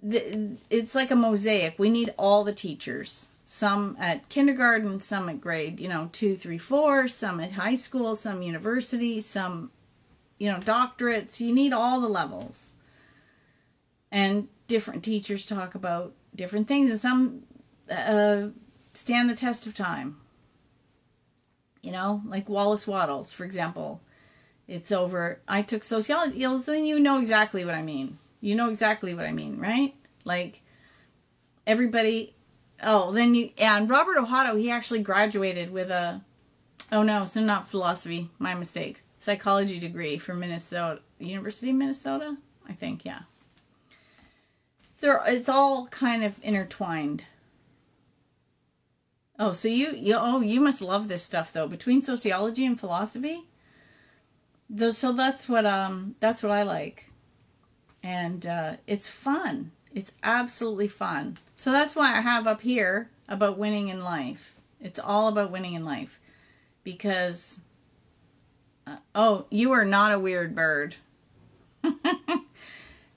A: it's like a mosaic. We need all the teachers. Some at kindergarten, some at grade, 2, 3, 4, some at high school, some university, some, doctorates. You need all the levels. And different teachers talk about different things. And stand the test of time. You know, like Wallace Wattles, for example. It's over. I took sociology. Then you know exactly what I mean. You know exactly what I mean, right? Like, everybody. Oh, then you. And Robert Ohotto, he actually graduated with a. Oh, no, so not philosophy. My mistake. Psychology degree from Minnesota. University of Minnesota? I think, yeah. It's all kind of intertwined. Oh, so you must love this stuff though. Between sociology and philosophy, so that's what I like, and it's fun. It's absolutely fun. So that's why I have up here about winning in life. It's all about winning in life, because oh, you are not a weird bird.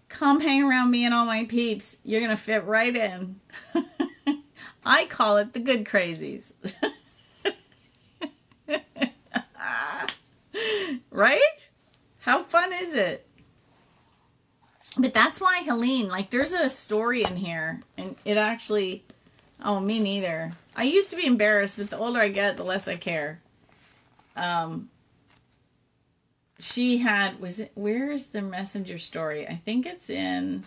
A: Come hang around me and all my peeps. You're gonna fit right in. I call it the good crazies. Right? How fun is it? But that's why Helene, like, there's a story in here, and it actually, oh, me neither. I used to be embarrassed, but the older I get, the less I care. She had, where is the messenger story? I think it's in,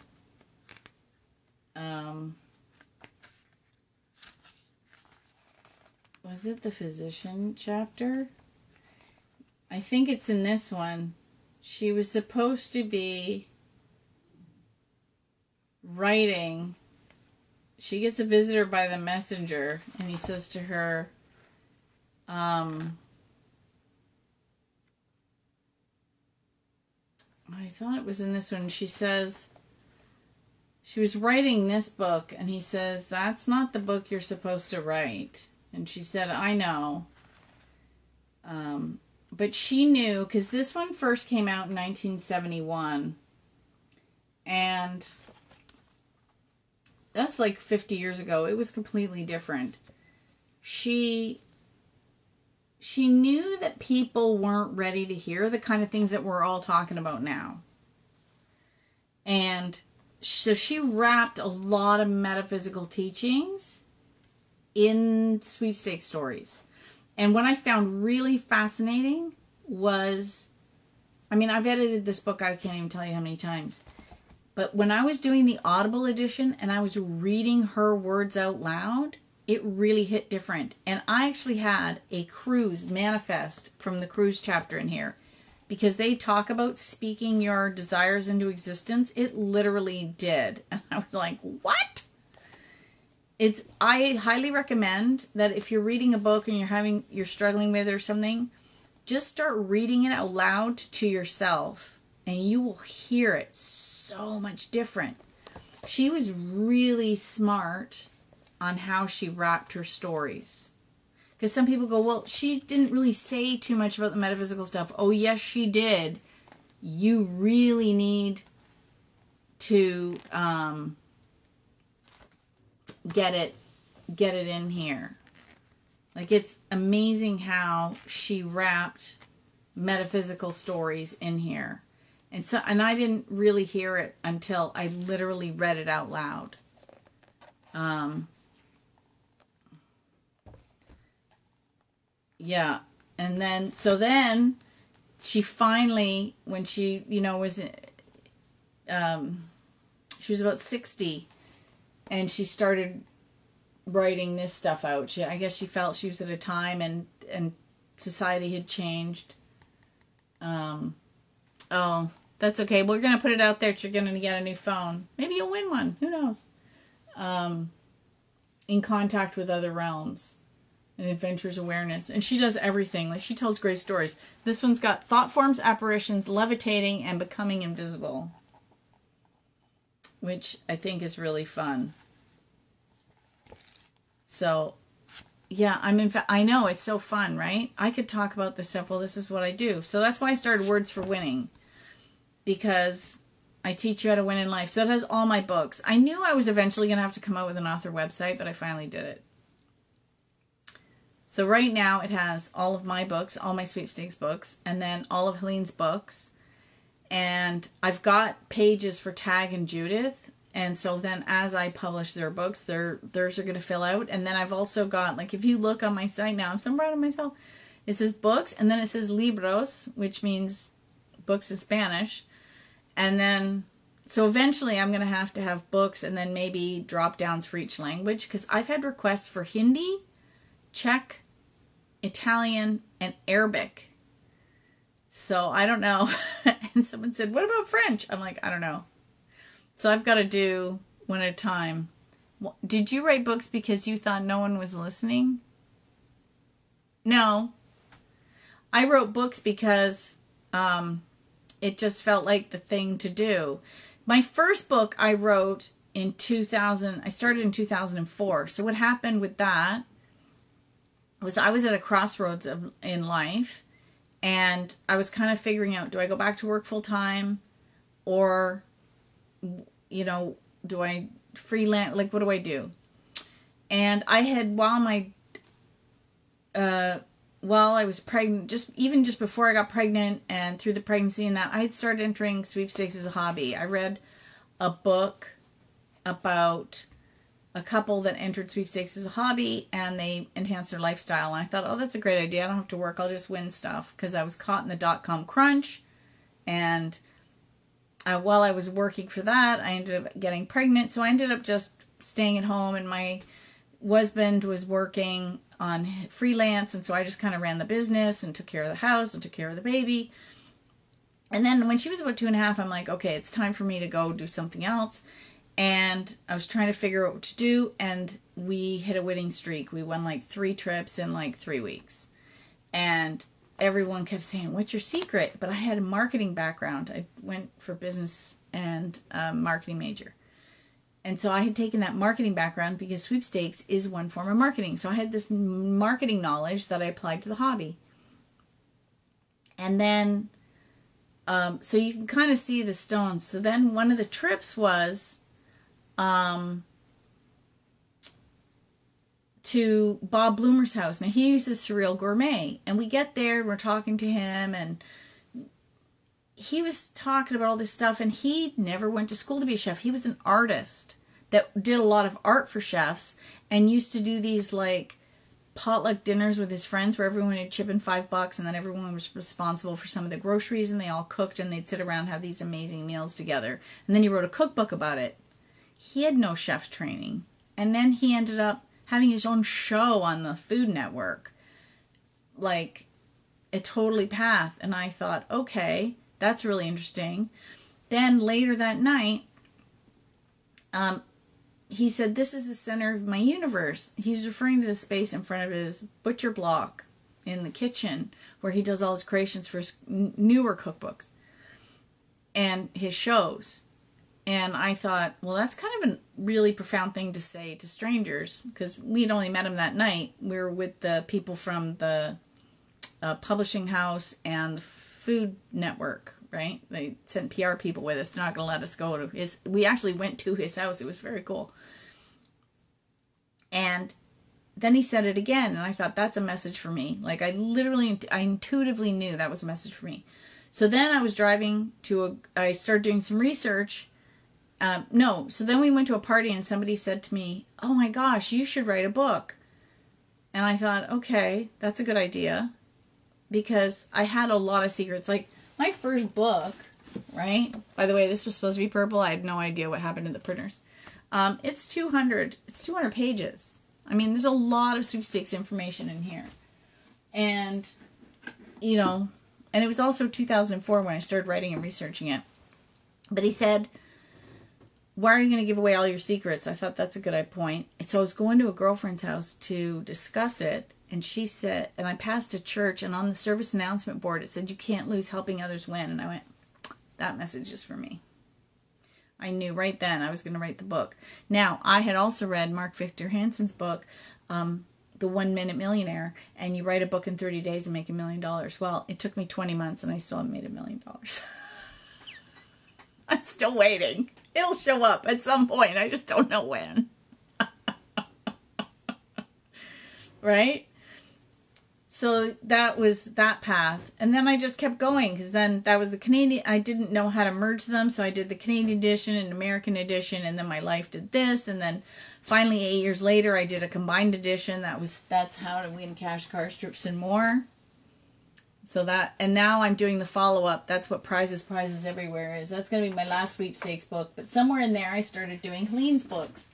A: was it the physician chapter? I think it's in this one. She was supposed to be writing. She gets a visitor by the messenger, and he says to her, I thought it was in this one. She says, she was writing this book, and he says, that's not the book you're supposed to write. And she said, I know. But she knew, because this one first came out in 1971. And that's like 50 years ago. It was completely different. She knew that people weren't ready to hear the kind of things that we're all talking about now. And so she wrapped a lot of metaphysical teachings in sweepstakes stories. And what I found really fascinating was, I mean, I've edited this book, I can't even tell you how many times. But when I was doing the Audible edition and I was reading her words out loud, it really hit different. And I actually had a cruise manifest from the cruise chapter in here, because they talk about speaking your desires into existence. It literally did. And I was like, what? I highly recommend that if you're reading a book and you're struggling with it or something, just start reading it out loud to yourself, and you will hear it so much different. She was really smart on how she wrapped her stories. Because some people go, well, she didn't really say too much about the metaphysical stuff. Oh, yes, she did. You really need to get it in here. Like, it's amazing how she wrapped metaphysical stories in here. And I didn't really hear it until I literally read it out loud. Yeah. And then, so then she finally, when she, was, she was about 60, and she started writing this stuff out. I guess she felt she was at a time and society had changed. Oh, that's okay. We're going to put it out there that you're going to get a new phone. Maybe you'll win one. Who knows? In contact with other realms and adventures awareness. And she does everything. Like, she tells great stories. This one's got thought forms, apparitions, levitating, and becoming invisible, which I think is really fun. So, yeah, I know, it's so fun, right? I could talk about this stuff. Well, this is what I do. So that's why I started Words for Winning, because I teach you how to win in life. So it has all my books. I knew I was eventually going to have to come out with an author website, but I finally did it. So right now it has all of my books, all my sweepstakes books, and then all of Helene's books. And I've got pages for Tag and Judith, And so then as I publish their books, theirs are going to fill out. And then I've also got, like, if you look on my site now, I'm so proud of myself. It says books, and then it says libros, which means books in Spanish. And then, so eventually I'm going to have books and then maybe drop downs for each language, because I've had requests for Hindi, Czech, Italian, and Arabic. So I don't know. And someone said, what about French? I'm like, I don't know. So I've got to do one at a time. Did you write books because you thought no one was listening? No. I wrote books because it just felt like the thing to do. My first book I wrote in 2000. I started in 2004. So what happened with that was I was at a crossroads in life, and I was kind of figuring out, do I go back to work full time, or, you know, do I freelance? Like, what do I do? And I had, while I was pregnant, just before I got pregnant and through the pregnancy and that, I had started entering sweepstakes as a hobby. I read a book about a couple that entered sweepstakes as a hobby, and they enhanced their lifestyle. And I thought, oh, that's a great idea. I don't have to work. I'll just win stuff, because I was caught in the dot-com crunch. And while I was working for that, I ended up getting pregnant. So I ended up just staying at home, and my husband was working on freelance. And so I just kind of ran the business and took care of the house and took care of the baby. And then when she was about 2.5, I'm like, okay, it's time for me to go do something else. And I was trying to figure out what to do, and we hit a winning streak. We won like 3 trips in like 3 weeks. And everyone kept saying, what's your secret? But I had a marketing background. I went for business and marketing major. And so I had taken that marketing background because sweepstakes is one form of marketing. So I had this marketing knowledge that I applied to the hobby. And then, so you can kind of see the stones. So then one of the trips was to Bob Bloomer's house. Now, he uses Surreal Gourmet, and we get there, and we're talking to him, and he was talking about all this stuff, and he never went to school to be a chef. He was an artist that did a lot of art for chefs, and used to do these, like, potluck dinners with his friends where everyone would chip in $5, and then everyone was responsible for some of the groceries, and they all cooked, and they'd sit around and have these amazing meals together. And then he wrote a cookbook about it. He had no chef training. And then he ended up having his own show on the Food Network. Like, a totally path. And I thought, okay, that's really interesting. Then later that night, he said, this is the center of my universe. He's referring to the space in front of his butcher block in the kitchen where he does all his creations for his newer cookbooks and his shows. And I thought, well, that's kind of a really profound thing to say to strangers, because we'd only met him that night. We were with the people from the publishing house and the Food Network, right? They sent PR people with us. They're not going to let us go to his. We actually went to his house. It was very cool. And then he said it again, and I thought, that's a message for me. Like, I intuitively knew that was a message for me. So then I was driving I started doing some research. So then we went to a party, and somebody said to me, oh my gosh, you should write a book. And I thought, okay, that's a good idea, because I had a lot of secrets. Like, my first book, right? By the way, this was supposed to be purple. I had no idea what happened to the printers. It's 200 pages. I mean, there's a lot of sweepstakes information in here. And, you know, and it was also 2004 when I started writing and researching it. But he said, why are you going to give away all your secrets? I thought that's a good point. And so I was going to a girlfriend's house to discuss it. And she said, and I passed a church, and on the service announcement board, it said, you can't lose helping others win. And I went, that message is for me. I knew right then I was going to write the book. Now, I had also read Mark Victor Hansen's book, The 1 Minute Millionaire, and you write a book in 30 days and make $1 million. Well, it took me 20 months, and I still haven't made $1 million. I'm still waiting. It'll show up at some point. I just don't know when. Right? So that was that path. And then I just kept going because then that was the Canadian. I didn't know how to merge them. So I did the Canadian edition and American edition. And then my life did this. And then finally 8 years later, I did a combined edition. That's How to Win Cash, Car Strips, and More. So and now I'm doing the follow-up. That's what Prizes Everywhere is. That's going to be my last sweepstakes book. But somewhere in there, I started doing Helene's books.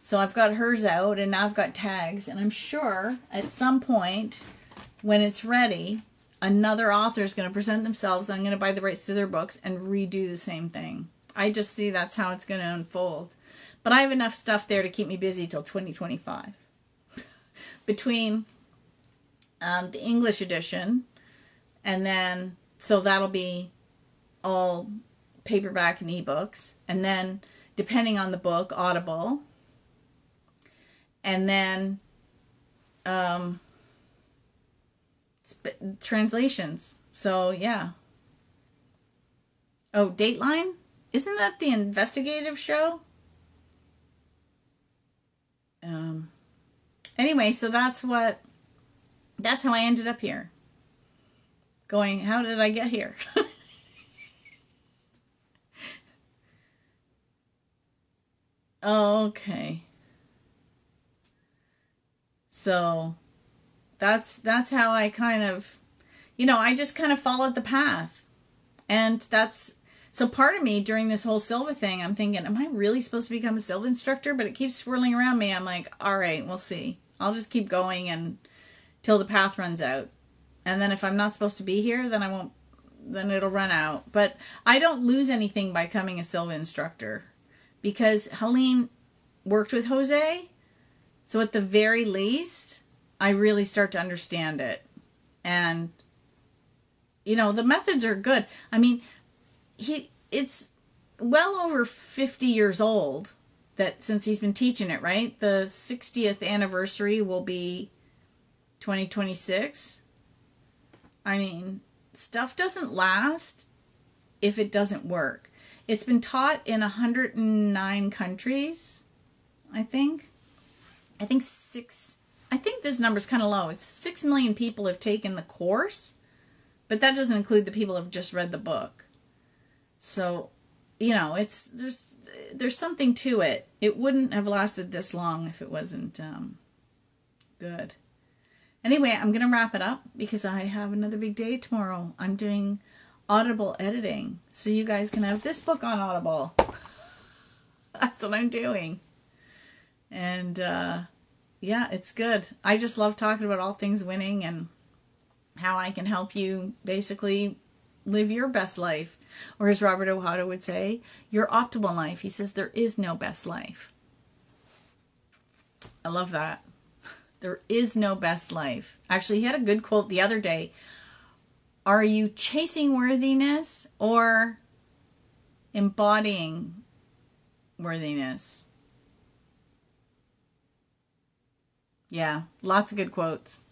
A: So I've got hers out, and now I've got tags. And I'm sure at some point, when it's ready, another author is going to present themselves. I'm going to buy the rights to their books and redo the same thing. I just see that's how it's going to unfold. But I have enough stuff there to keep me busy till 2025. Between the English edition, and then, so that'll be all paperback and ebooks. And then, depending on the book, Audible. And then translations. So, yeah. Oh, Dateline? Isn't that the investigative show? Anyway, so that's how I ended up here. Going, how did I get here? Okay. So that's how I kind of, I just kind of followed the path. And so part of me during this whole Silva thing, I'm thinking, am I really supposed to become a Silva instructor? But it keeps swirling around me. I'm like, all right, we'll see. I'll just keep going till the path runs out. And then if I'm not supposed to be here, then it'll run out. But I don't lose anything by becoming a Silva instructor because Helene worked with Jose. So at the very least, I really start to understand it. And, the methods are good. I mean, it's well over 50 years old since he's been teaching it, right? The 60th anniversary will be 2026. I mean, stuff doesn't last if it doesn't work. It's been taught in 109 countries, I think. I think this number's kind of low. It's 6 million people have taken the course, but that doesn't include the people who have just read the book. So, there's something to it. It wouldn't have lasted this long if it wasn't good. Anyway, I'm going to wrap it up because I have another big day tomorrow. I'm doing Audible editing, so you guys can have this book on Audible. That's what I'm doing. And, yeah, it's good. I just love talking about all things winning and how I can help you basically live your best life. Or as Robert Ohata would say, your optimal life. He says there is no best life. I love that. There is no best life. Actually, he had a good quote the other day. Are you chasing worthiness or embodying worthiness? Yeah, lots of good quotes.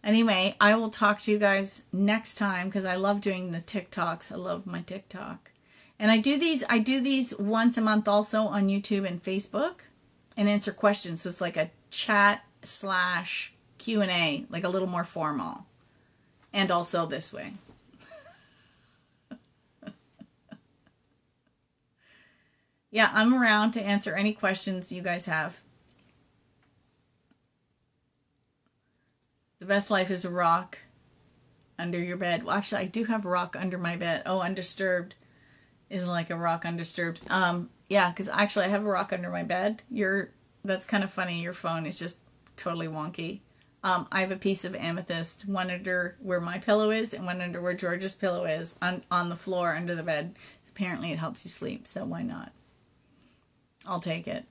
A: Anyway, I will talk to you guys next time because I love doing the TikToks. I love my TikTok. And I do these once a month also on YouTube and Facebook and answer questions. So it's like a chat / Q&A, like a little more formal. And also this way. Yeah, I'm around to answer any questions you guys have. The best life is a rock under your bed. Well, actually, I do have a rock under my bed. Oh, undisturbed is like a rock undisturbed. Yeah, because actually I have a rock under my bed. That's kind of funny. Your phone is just totally wonky. I have a piece of amethyst, one under where my pillow is and one under where George's pillow is on the floor under the bed. Apparently it helps you sleep, so why not? I'll take it.